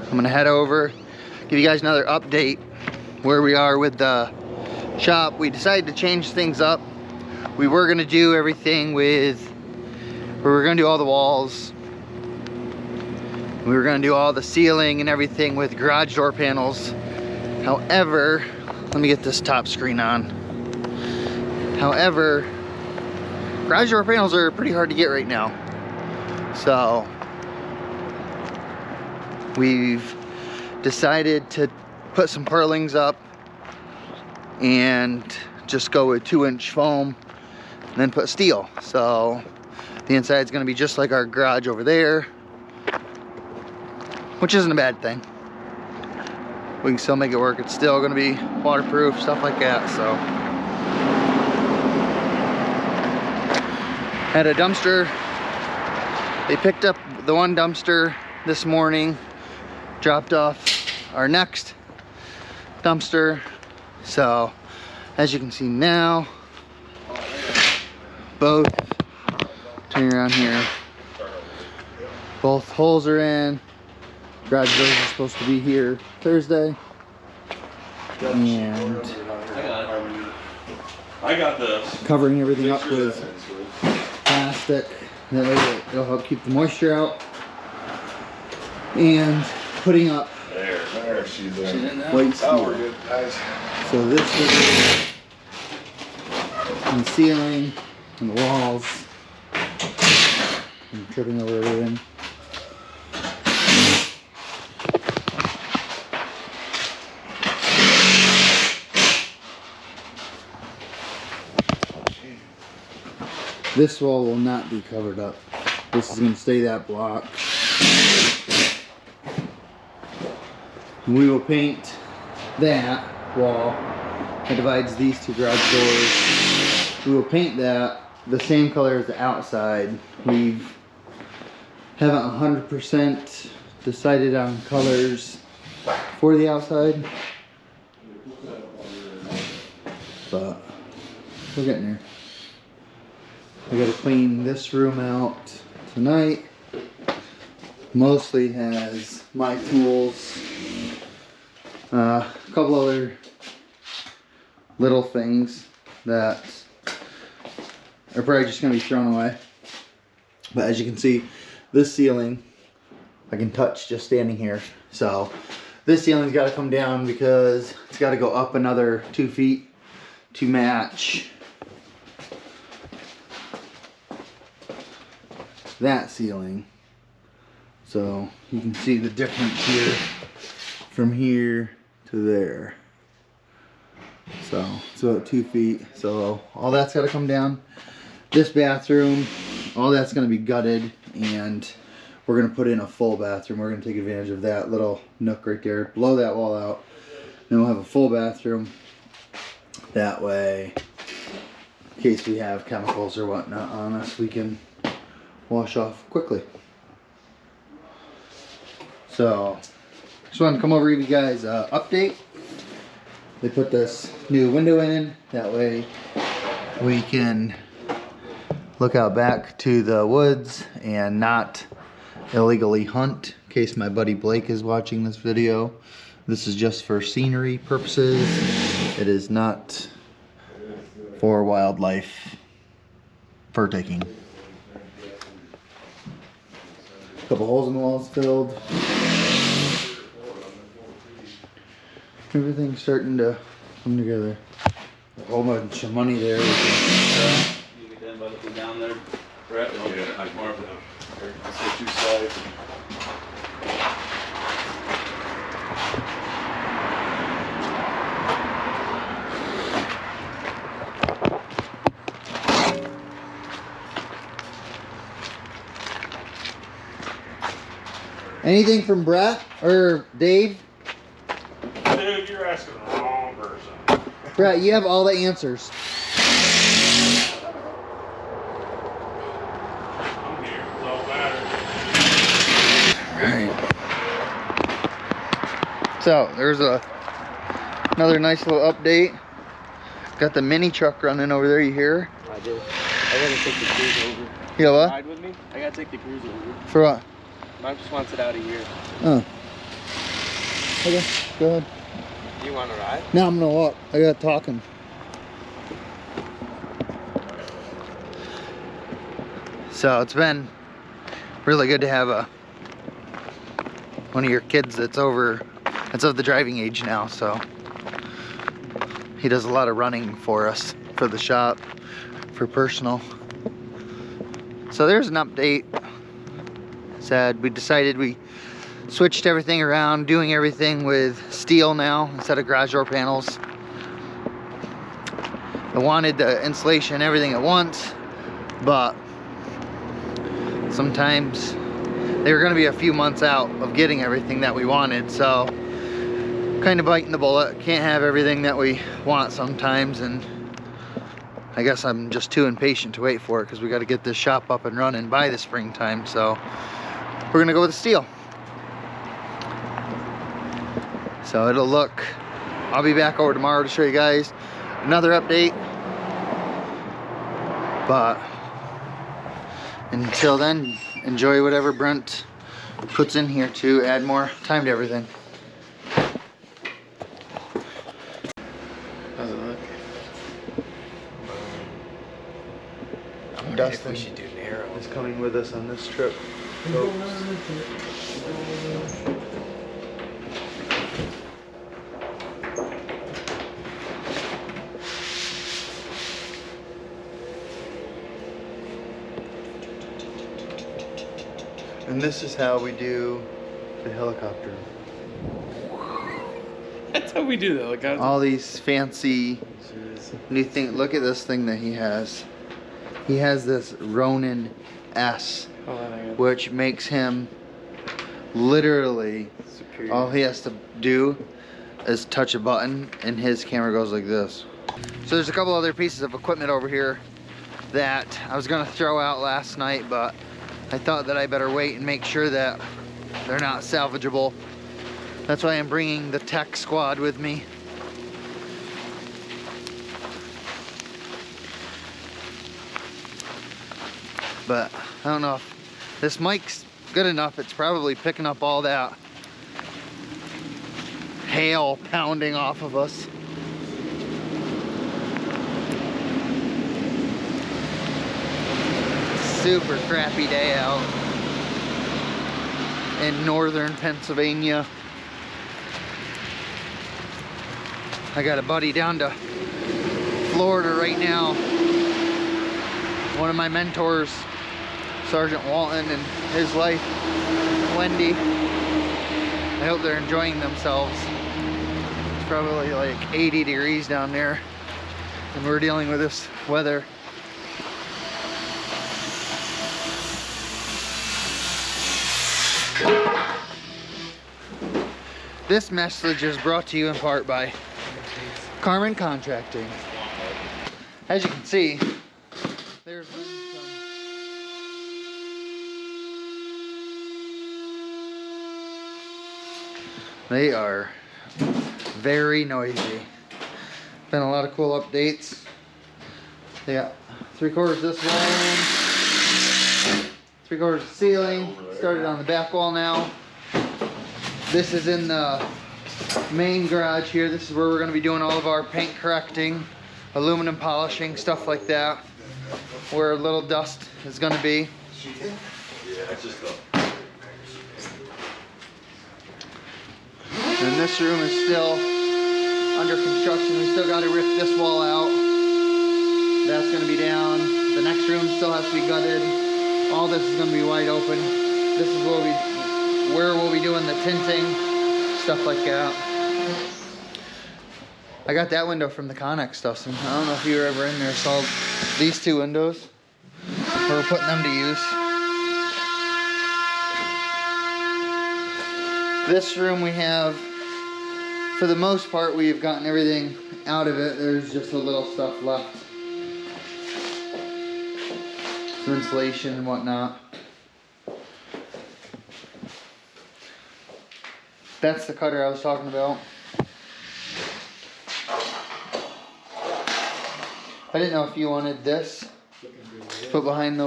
I'm gonna head over, give you guys another update where we are with the shop. We decided to change things up. We were gonna do everything with, we were gonna do all the walls. We were gonna do all the ceiling and everything with garage door panels. However, let me get this top screen on. However, garage door panels are pretty hard to get right now. So, we've decided to put some purlings up and just go with 2-inch foam and then put steel. So, the inside's gonna be just like our garage over there, which isn't a bad thing. We can still make it work. It's still gonna be waterproof, stuff like that, so. Had a dumpster. They picked up the one dumpster this morning, dropped off our next dumpster. So, as you can see now, both, turn around here, both holes are in. Garage doors are supposed to be here Thursday. And I got this. Covering everything up with plastic. It'll help keep the moisture out. And putting up There she's in. white steel. Oh, we're good, guys. So this is and the ceiling and the walls. I'm tripping over everything. This wall will not be covered up. This is going to stay that block. We will paint that wall that divides these two garage doors. We will paint that the same color as the outside. We haven't 100% decided on colors for the outside, but we're getting there. I gotta clean this room out tonight. Mostly has my tools, a couple other little things that are probably just gonna be thrown away. But as you can see, this ceiling I can touch just standing here. So this ceiling's gotta come down because it's gotta go up another 2 feet to match that ceiling. So you can see the difference here from here to there. So it's about 2 feet. So all that's got to come down. This bathroom, all that's going to be gutted, and we're going to put in a full bathroom. We're going to take advantage of that little nook right there, blow that wall out, then we'll have a full bathroom. That way, in case we have chemicals or whatnot on us, we can wash off quickly. So just wanted to come over and give you guys an update. They put this new window in, that way we can look out back to the woods and not illegally hunt. In case my buddy Blake is watching this video, this is just for scenery purposes. It is not for wildlife fur taking. Couple holes in the walls filled. Everything's starting to come together. A whole bunch of money there. You get done by looking down there, Brett? Yeah, I can mark them. Let's get 2 sides. Anything from Brett or Dave? Dude, you're asking the wrong person. Brett, you have all the answers. I'm here, it don't matter. Alright. So, there's another nice little update. Got the mini truck running over there, you hear? I did. I gotta take the cruise over. You know what? Ride with me? I gotta take the cruise over. For what? Mom just wants it out a year. Oh. Okay, go ahead. You want to ride? No, I'm gonna walk. I got talking. So it's been really good to have one of your kids that's of the driving age now. So he does a lot of running for us, for the shop, for personal. So there's an update. We decided we switched everything around, doing everything with steel now instead of garage door panels. I wanted the insulation and everything at once, but sometimes they were going to be a few months out of getting everything that we wanted, so kind of biting the bullet. Can't have everything that we want sometimes, and I guess I'm just too impatient to wait for it because we got to get this shop up and running by the springtime. So we're gonna go with the steel. So it'll look, I'll be back over tomorrow to show you guys another update, but until then, enjoy whatever Brent puts in here to add more time to everything. How's it look? Dustin We should do narrow. is coming with us on this trip, folks. And this is how we do the helicopter. That's how we do that. Like, All these fancy new things. Look at this thing that he has. He has this Ronin S, which makes him literally, superior. all he has to do is touch a button and his camera goes like this. So there's a couple other pieces of equipment over here that I was gonna throw out last night, but I thought that I better wait and make sure that they're not salvageable. That's why I'm bringing the tech squad with me. But I don't know if this mic's good enough. It's probably picking up all that hail pounding off of us. Super crappy day out in northern Pennsylvania. I got a buddy down to Florida right now. One of my mentors, Sergeant Walton, and his wife, Wendy. I hope they're enjoying themselves. It's probably like 80 degrees down there, and we're dealing with this weather. This message is brought to you in part by Carmen Contracting. As you can see, there's been some they are very noisy. Been a lot of cool updates. They got 3/4 this wall, 3/4 the ceiling. Started on the back wall now. This is in the main garage here. This is where we're going to be doing all of our paint correcting, aluminum polishing, stuff like that. Where a little dust is going to be. Yeah, it's just And this room is still under construction. We still got to rip this wall out. That's going to be down. The next room still has to be gutted. All this is going to be wide open. This is where we'll be doing the tinting, stuff like that. I got that window from the Connex, Dustin. I don't know if you were ever in there, saw these two windows. We're putting them to use. This room we have, for the most part, we've gotten everything out of it. There's just a little stuff left. Some insulation and whatnot. That's the cutter I was talking about. I didn't know if you wanted this to put behind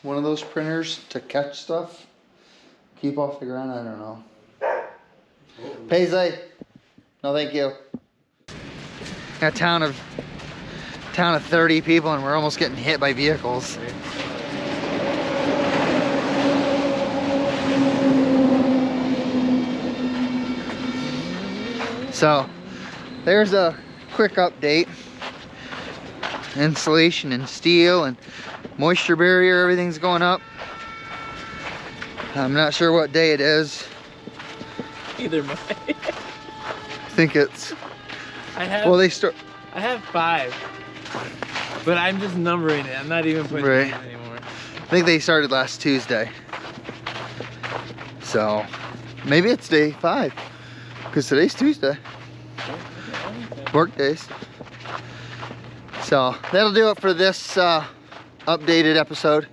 one of those printers to catch stuff. Keep off the ground, I don't know. Paisley. No, thank you. Got a town of 30 people, and we're almost getting hit by vehicles. So, there's a quick update. Insulation and steel and moisture barrier, everything's going up. I'm not sure what day it is. Either way. I think it's, I have. well, they start. I have 5, but I'm just numbering it. I'm not even putting Right. it in anymore. I think they started last Tuesday. So maybe it's day 5, because today's Tuesday. Work days. So that'll do it for this updated episode.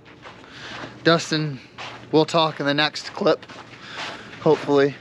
Dustin, we'll talk in the next clip, hopefully.